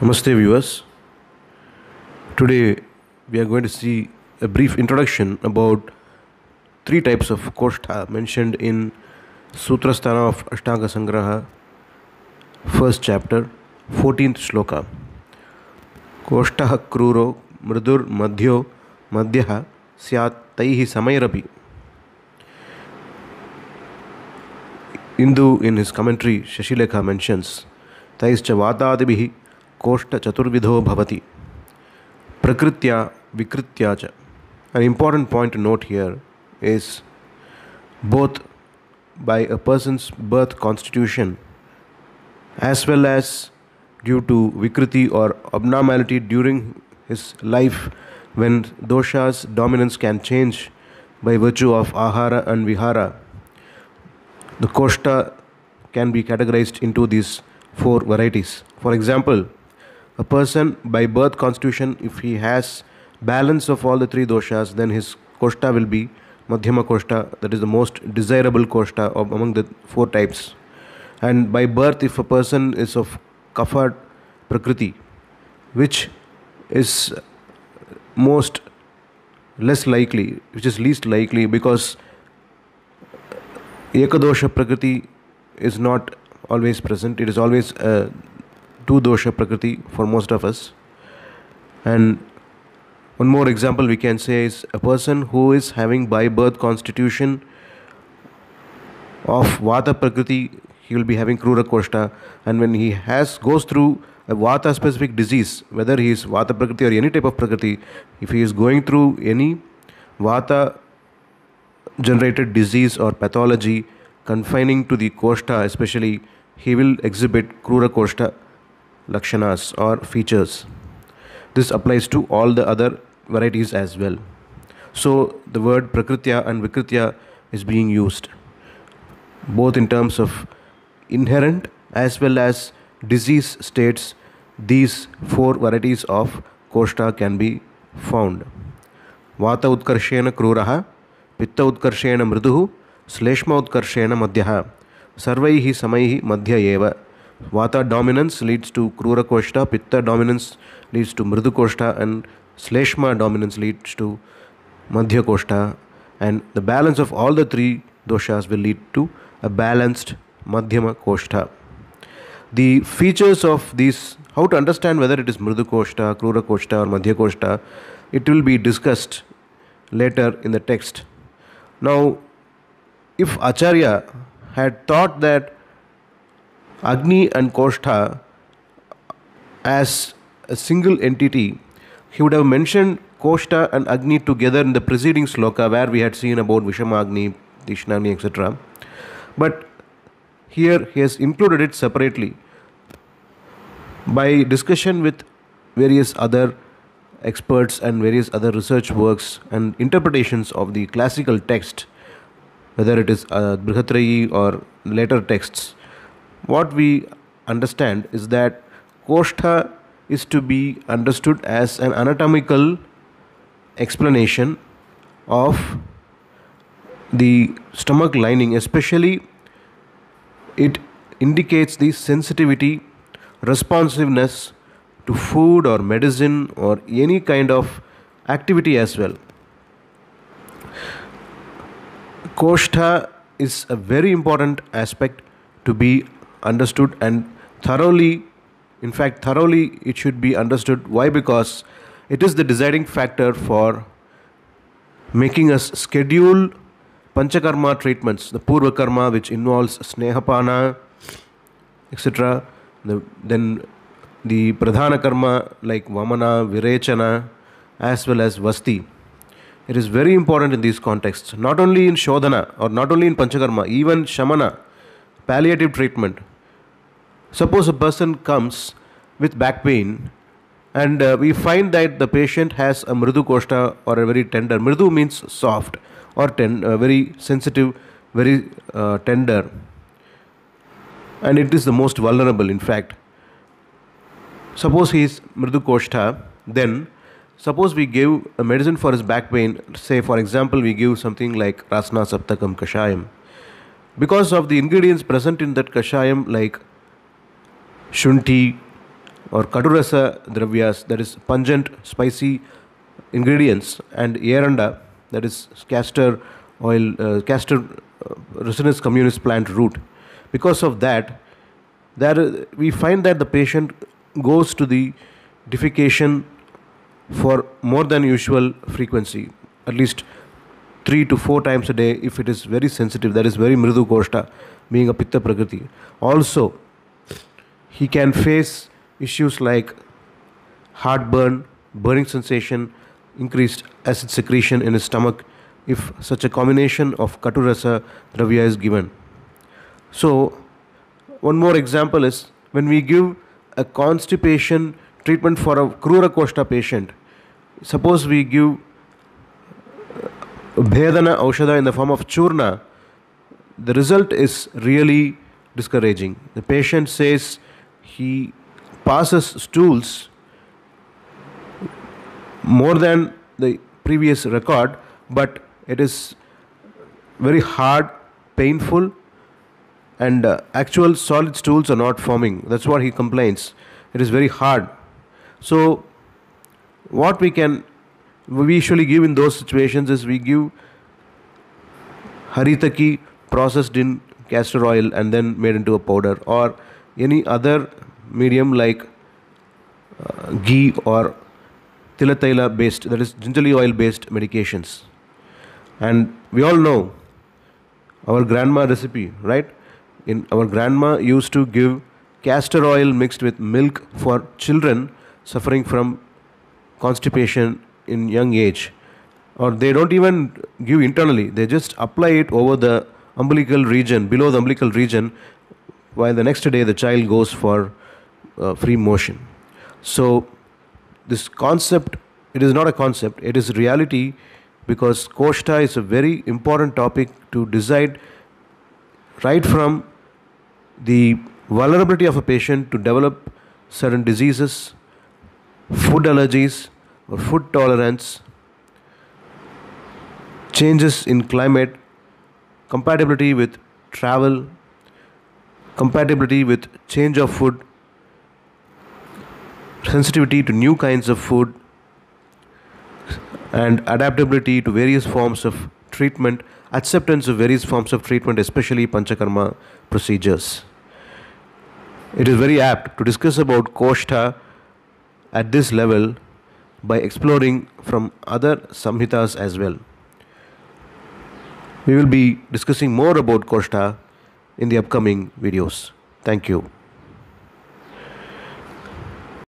Namaste viewers. Today we are going to see a brief introduction about three types of koštha mentioned in Sutrasthana of Ashtanga Sangraha, first chapter, 14th shloka. Koštah kruro mridur madhyo madhyah syat taihi samairapi. Indu in his commentary Shashilekha mentions taischa vatadibihi košta chaturvidho bhavati prakritya vikritya cha. An important point to note here is both by a person's birth constitution as well as due to vikriti or abnormality during his life, when dosha's dominance can change by virtue of ahara and vihara. The košta can be categorized into these four varieties. For example, a person by birth constitution, if he has balance of all the three doshas, then his košta will be madhyama košta, that is the most desirable košta among the four types. And by birth, if a person is of kapha prakriti, which is most less likely, which is least likely, because ekadosha prakriti is not always present. It is always two dosha prakriti for most of us. And one more example we can say is a person who is having by birth constitution of vata prakriti, he will be having krura košta, and when he goes through a vata specific disease, whether he is vata prakriti or any type of prakriti, if he is going through any vata generated disease or pathology confining to the košta especially, he will exhibit krura košta lakshanas or features. This applies to all the other varieties as well. So the word prakritya and vikritya is being used both in terms of inherent as well as disease states. These four varieties of košta can be found. Vata utkarshena kruraha, pitta utkarshena mriduhu, sleshma utkarshena madhyaha, sarvaihi samaihi madhya eva. Vata dominance leads to krura košta, pitta dominance leads to mridu košta, and sleshma dominance leads to madhya košta, and the balance of all the three doshas will lead to a balanced madhyama košta. The features of these, how to understand whether it is mridu košta, krura košta or madhya košta, it will be discussed later in the text. Now, if Acharya had thought that Agni and košta as a single entity, he would have mentioned košta and Agni together in the preceding sloka where we had seen about Vishamagni, Tishnagni, etc. But here he has included it separately. By discussion with various other experts and various other research works and interpretations of the classical text, whether it is Brihatrayi or later texts, what we understand is that košta is to be understood as an anatomical explanation of the stomach lining. Especially it indicates the sensitivity, responsiveness to food or medicine or any kind of activity as well. Košta is a very important aspect to be understood, and thoroughly it should be understood. Why? Because it is the deciding factor for making us schedule panchakarma treatments, the purva karma which involves snehapana, etc. Then the pradhana karma like vamana, virechana, as well as vasti. It is very important in these contexts, not only in shodhana or not only in panchakarma, even shamana, palliative treatment. Suppose a person comes with back pain and we find that the patient has a mridu košta or a very tender. Mridu means soft or very sensitive, very tender, and it is the most vulnerable in fact. Suppose he is mridu košta, then suppose we give a medicine for his back pain, say for example we give something like Rasna Saptakam Kashayam. Because of the ingredients present in that Kashayam like shunti, or Katurasa Dravyas, that is pungent, spicy ingredients, and Yeranda, that is castor oil, castor Ricinus communis plant root. Because of that, we find that the patient goes to the defecation for more than usual frequency, at least 3 to 4 times a day if it is very sensitive, that is very mridu koshta, being a pitta prakriti. Also, he can face issues like heartburn, burning sensation, increased acid secretion in his stomach if such a combination of Katurasa Dravya is given. So, one more example is when we give a constipation treatment for a Krura Koshta patient. Suppose we give Bhedana Aushadha in the form of Churna, the result is really discouraging. The patient says he passes stools more than the previous record, but it is very hard, painful, and actual solid stools are not forming. That's what he complains. It is very hard. So, what we usually give in those situations is we give haritaki processed in castor oil and then made into a powder, or any other medium like ghee or tilataila based, that is gingerly oil based medications. And we all know our grandma recipe, right? In our grandma used to give castor oil mixed with milk for children suffering from constipation in young age, or they don't even give internally, they just apply it over the umbilical region, below the umbilical region, while the next day the child goes for free motion. So this concept, it is not a concept, it is reality, because Koshta is a very important topic to decide right from the vulnerability of a patient to develop certain diseases, food allergies or food tolerance, changes in climate, compatibility with travel, compatibility with change of food, sensitivity to new kinds of food, and adaptability to various forms of treatment, acceptance of various forms of treatment, especially Panchakarma procedures. It is very apt to discuss about Koshta at this level by exploring from other samhitas as well. We will be discussing more about Koshta in the upcoming videos. Thank you.